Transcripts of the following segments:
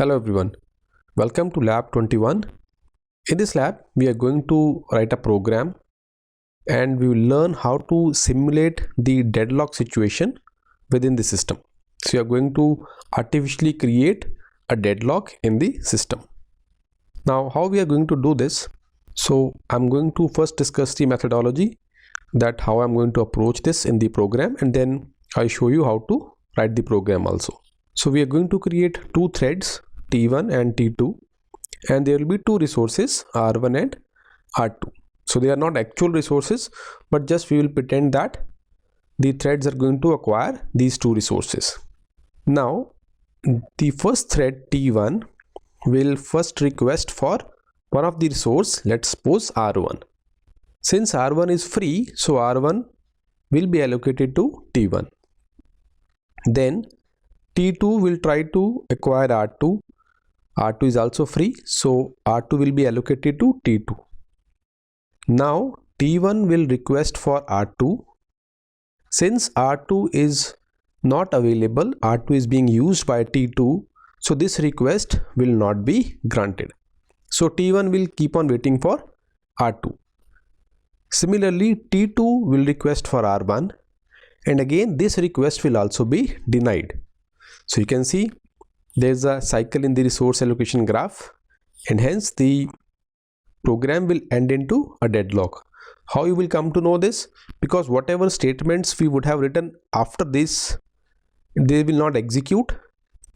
Hello everyone, welcome to lab 21. In this lab we are going to write a program and we will learn how to simulate the deadlock situation within the system. So you are going to artificially create a deadlock in the system. Now how we are going to do this? So I'm going to first discuss the methodology, that how I'm going to approach this in the program, and then I'll show you how to write the program also. So we are going to create two threads, T1 and T2, and there will be two resources, R1 and R2. So they are not actual resources, but just we will pretend that the threads are going to acquire these two resources. Now the first thread T1 will first request for one of the resource, let's suppose R1. Since R1 is free, so R1 will be allocated to T1. Then T2 will try to acquire R2. R2 is also free, so R2 will be allocated to T2. Now T1 will request for R2. Since R2 is not available, R2 is being used by T2, so this request will not be granted. So T1 will keep on waiting for R2. Similarly, T2 will request for R1, and again this request will also be denied. So you can see there's a cycle in the resource allocation graph, and hence the program will end into a deadlock. How you will come to know this? Because whatever statements we would have written after this, they will not execute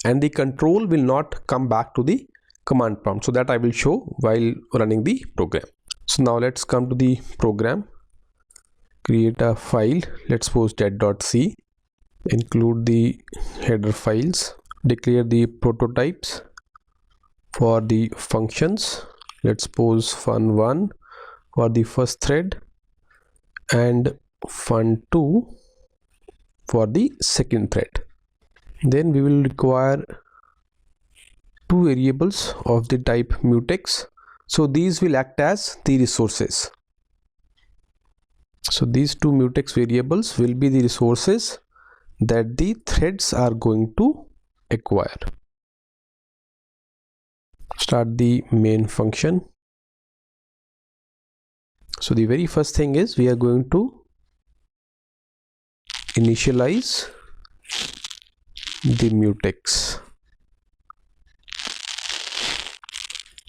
and the control will not come back to the command prompt. So that I will show while running the program. So now let's come to the program. Create a file, let's suppose dead.c. Include the header files, declare the prototypes for the functions, let's suppose fun1 for the first thread and fun2 for the second thread. Then we will require two variables of the type mutex, so these will act as the resources. So these two mutex variables will be the resources that the threads are going to acquire. Start the main function. So the very first thing is we are going to initialize the mutex.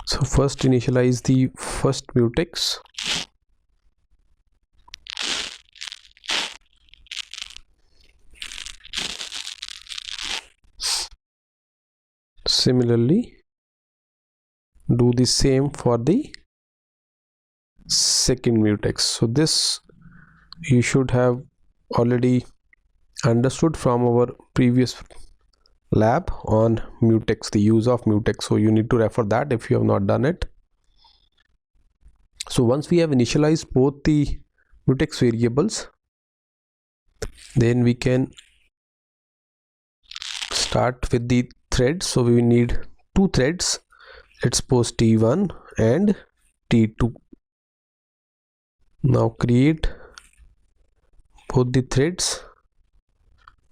So first initialize the first mutex. Similarly, do the same for the second mutex. So this you should have already understood from our previous lab on mutex, the use of mutex. So you need to refer that if you have not done it. So once we have initialized both the mutex variables, then we can start with the threads. So we need two threads, let's suppose T1 and T2. Now create both the threads.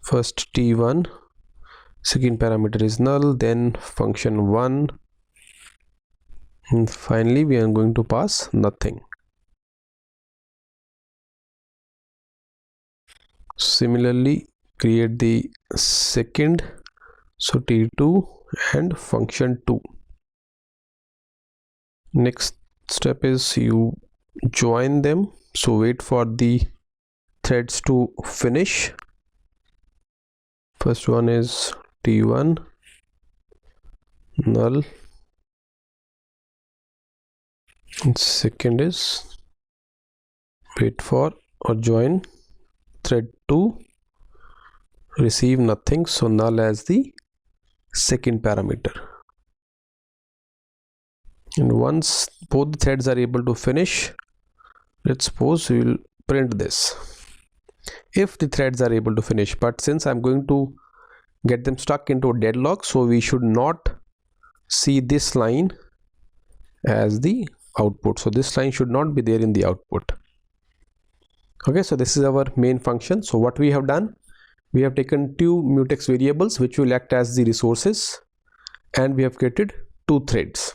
First T1, second parameter is null, then function1, and finally we are going to pass nothing. Similarly, create the second, so T2 and function2. Next step is you join them, so wait for the threads to finish. First one is T1 null, and second is wait for or join thread 2, receive nothing, so null as the second parameter. And once both the threads are able to finish, let's suppose we will print this if the threads are able to finish. But since I'm going to get them stuck into a deadlock, so we should not see this line as the output. So this line should not be there in the output. Okay, so this is our main function. So what we have done, we have taken two mutex variables which will act as the resources, and we have created 2 threads.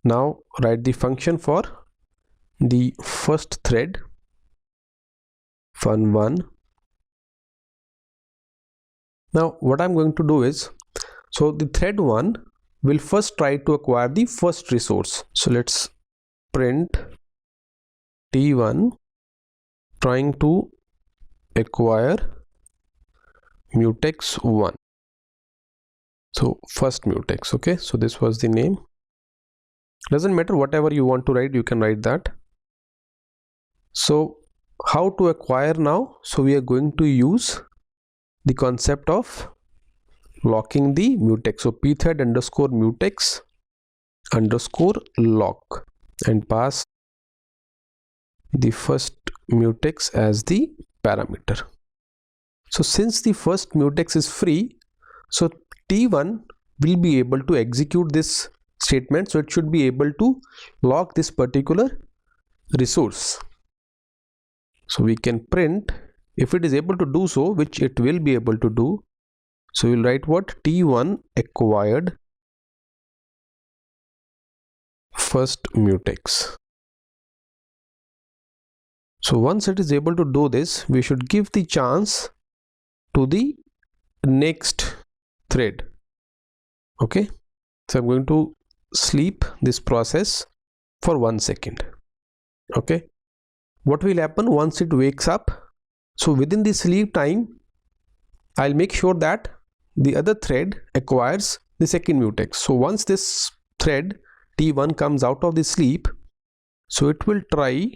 Now write the function for the first thread, fun1. Now what I'm going to do is, so the thread 1 will first try to acquire the first resource. So let's print T1 trying to acquire mutex 1. So first mutex. Okay, so this was the name. Doesn't matter, whatever you want to write, you can write that. So how to acquire now? So we are going to use the concept of locking the mutex. So pthread underscore mutex underscore lock and pass the first mutex as the parameter. So since the first mutex is free, so T1 will be able to execute this statement. So it should be able to lock this particular resource. So we can print, if it is able to do so, which it will be able to do. So we'll write what? T1 acquired first mutex. So once it is able to do this, we should give the chance to the next thread. Okay, so I'm going to sleep this process for 1 second. Okay, what will happen once it wakes up? So within the sleep time, I'll make sure that the other thread acquires the second mutex. So once this thread T1 comes out of the sleep, so it will try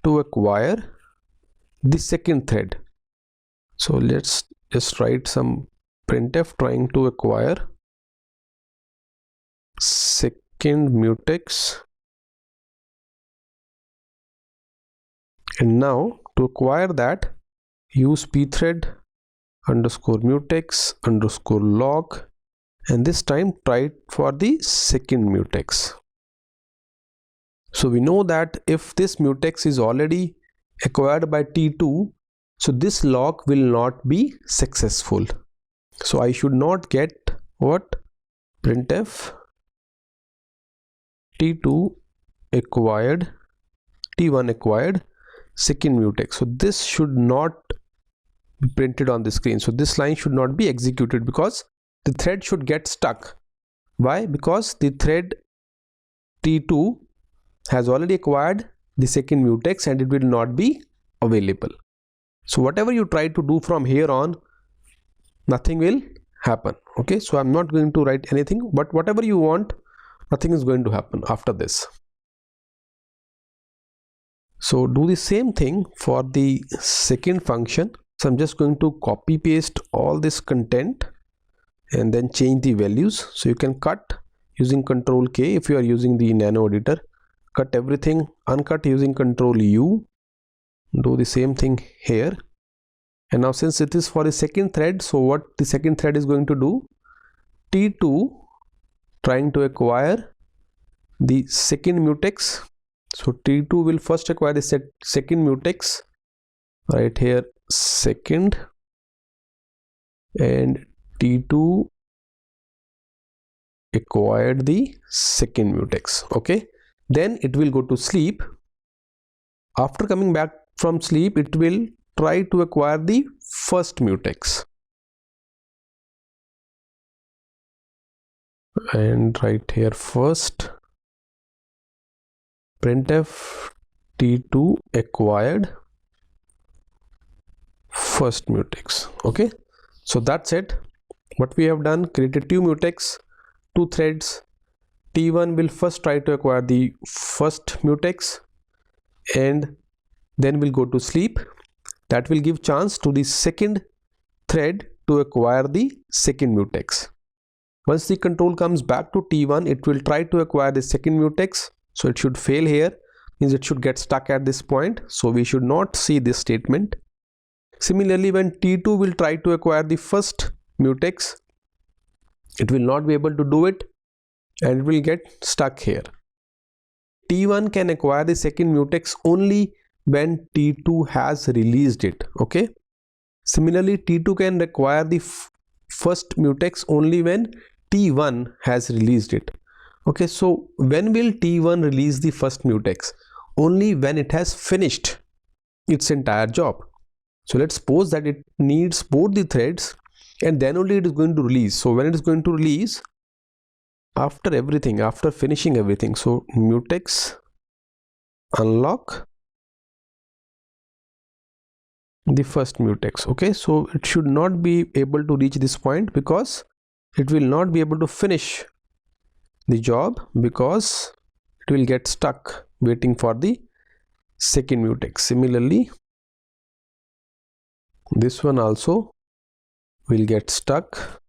to acquire the second thread. So let's just write some printf trying to acquire second mutex. And now to acquire that, use pthread underscore mutex underscore log, and this time try for the second mutex. So we know that if this mutex is already acquired by T2, so this lock will not be successful. So I should not get what? Printf T2 acquired, T1 acquired second mutex. So this should not be printed on the screen. So this line should not be executed because the thread should get stuck. Why? Because the thread T2 has already acquired the second mutex and it will not be available. So whatever you try to do from here on, nothing will happen. Okay, so I'm not going to write anything, but whatever you want, nothing is going to happen after this. So do the same thing for the second function. So I'm just going to copy paste all this content and then change the values. So you can cut using Ctrl K if you are using the nano editor. Cut everything, uncut using Ctrl U. Do the same thing here. And now since it is for the second thread, so what the second thread is going to do? T2 trying to acquire the second mutex. So T2 will first acquire the second mutex right here, second, and T2 acquired the second mutex. Okay, then it will go to sleep. After coming back from sleep, it will try to acquire the first mutex. And right here first, printf T2 acquired first mutex. Okay, so that's it. What we have done, created 2 mutex, 2 threads. T1 will first try to acquire the first mutex and then will go to sleep. That will give chance to the second thread to acquire the second mutex. Once the control comes back to T1, it will try to acquire the second mutex. So it should fail here, means it should get stuck at this point. So we should not see this statement. Similarly, when T2 will try to acquire the first mutex, it will not be able to do it and it will get stuck here. T1 can acquire the second mutex only when T2 has released it. Okay. Similarly, T2 can acquire the first mutex only when T1 has released it. Okay, so when will T1 release the first mutex? Only when it has finished its entire job. So let's suppose that it needs both the threads, and then only it is going to release. So when it is going to release, after everything, after finishing everything, so mutex unlock the first mutex. Okay, so it should not be able to reach this point because it will not be able to finish the job, because it will get stuck waiting for the second mutex. Similarly, this one also will get stuck,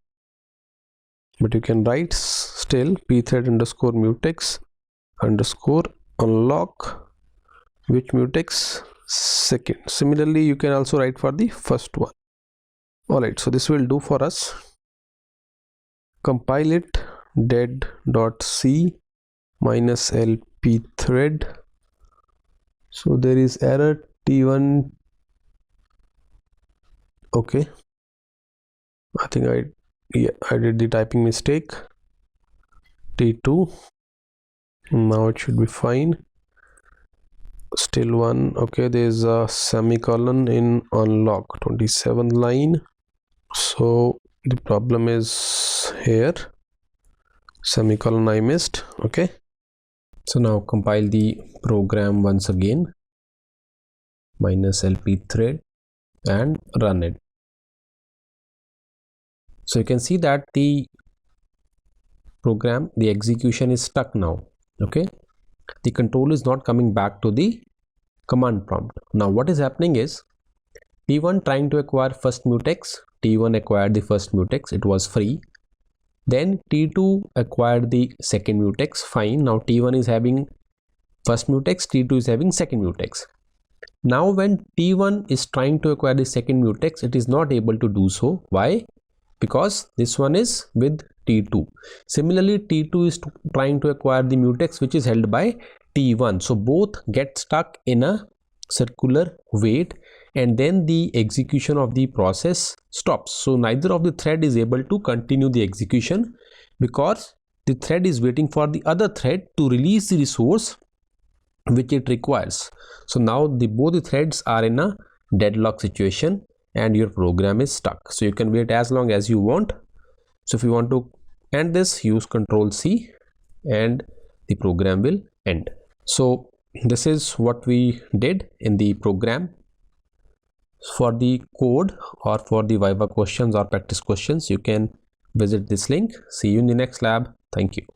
but you can write still pthread underscore mutex underscore unlock which mutex, second. Similarly, you can also write for the first one. Alright, so this will do for us. Compile it, dead.c minus l pthread. So there is error T1. Okay, I think I did the typing mistake. T2. Now it should be fine. Still one. Okay, there's a semicolon in unlock 27th line. So the problem is here, semicolon I missed. Okay, so now compile the program once again, minus lp thread, and run it. So you can see that the program, the execution is stuck now. Okay, the control is not coming back to the command prompt. Now what is happening is T1 trying to acquire first mutex. T1 acquired the first mutex, it was free. Then T2 acquired the second mutex, fine. Now T1 is having first mutex, T2 is having second mutex. Now when T1 is trying to acquire the second mutex, it is not able to do so. Why? Because this one is with T2. Similarly, T2 is trying to acquire the mutex which is held by T1. So both get stuck in a circular wait, and then the execution of the process stops. So neither of the thread is able to continue the execution because the thread is waiting for the other thread to release the resource which it requires. So now both the threads are in a deadlock situation and your program is stuck. So you can wait as long as you want. So if you want to end this, use Ctrl+C and the program will end. So this is what we did in the program. For the code or for the Viva questions or practice questions, you can visit this link. See you in the next lab. Thank you.